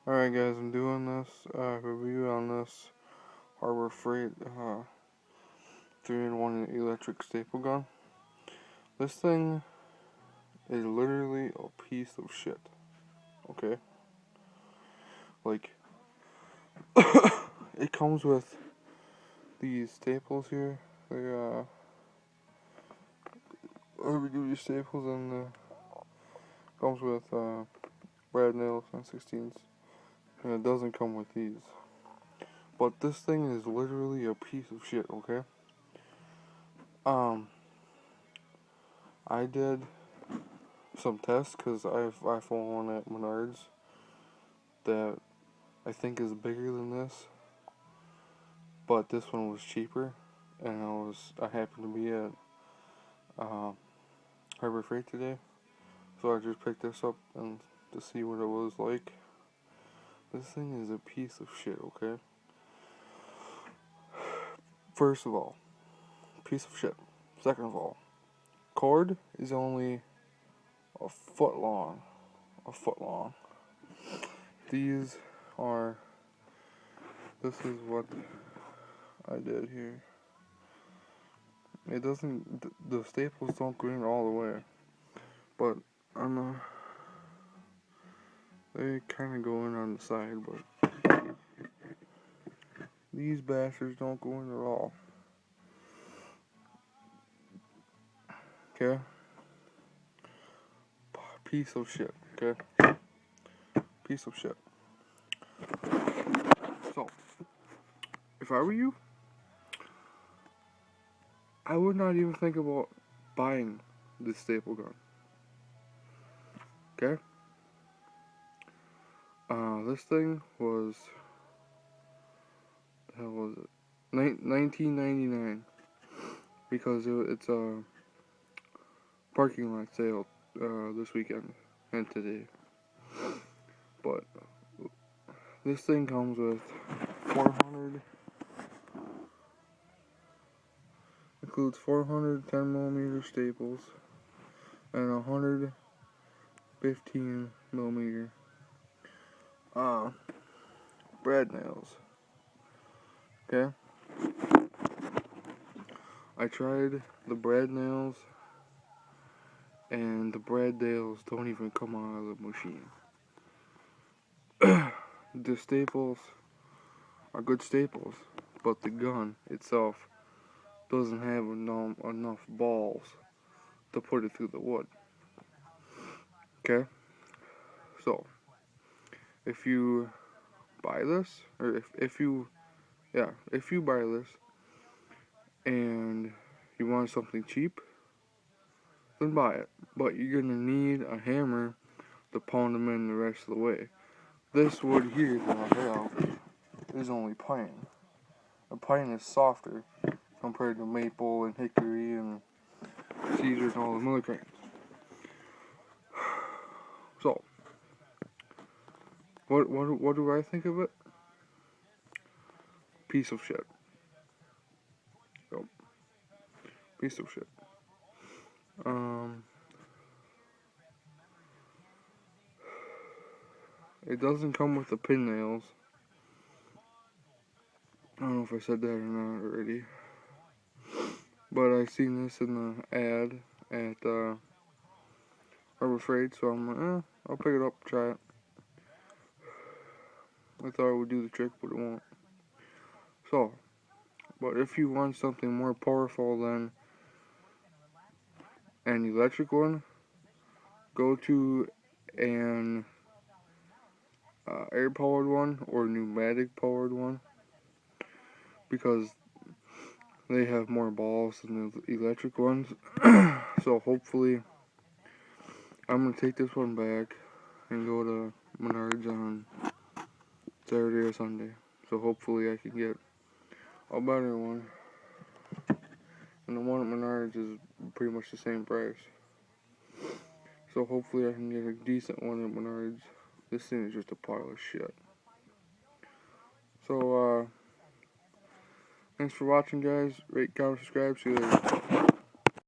Alright guys, I'm doing this review on this Harbor Freight 3-in-1 electric staple gun. This thing is literally a piece of shit. Okay? Like, it comes with these staples here. They heavy duty staples, and comes with brad nails and 16s. And it doesn't come with these. But this thing is literally a piece of shit, okay? I did some tests because I found one at Menards that I think is bigger than this, but this one was cheaper, and I happened to be at Harbor Freight today, so I just picked this up and to see what it was like. This thing is a piece of shit, okay? First of all, piece of shit. Second of all, cord is only a foot long. These are, this is what I did here. It doesn't, the staples don't go in all the way, but they kind of go in on the side, but these bastards don't go in at all. Okay? Piece of shit, okay? Piece of shit. So, if I were you, I would not even think about buying this staple gun. Okay? This thing was, how was it? $19.99, because it's a parking lot sale this weekend and today. But this thing comes with 400, includes 400 10mm staples and 115mm brad nails. Okay? I tried the brad nails, and the brad nails don't even come out of the machine. The staples are good staples, but the gun itself doesn't have enough balls to put it through the wood. Okay? So, if you buy this, or if you buy this and you want something cheap, then buy it. But you're gonna need a hammer to pound them in the rest of the way. This wood here that I have is only pine. And pine is softer compared to maple and hickory and cedar and all the other kinds. So, what do I think of it? Piece of shit. Yep. Piece of shit. It doesn't come with the pin nails. I don't know if I said that or not already. But I seen this in the ad at Harbor Freight, so I'm like, I'll pick it up, try it. I thought it would do the trick, but it won't. So, but if you want something more powerful than an electric one, go to an air-powered one or pneumatic-powered one, because they have more balls than the electric ones. So hopefully, I'm going to take this one back and go to Menards on Saturday or Sunday. So hopefully I can get a better one. And the one at Menards is pretty much the same price. So hopefully I can get a decent one at Menards. This thing is just a pile of shit. So, thanks for watching, guys. Rate, comment, subscribe. See you later.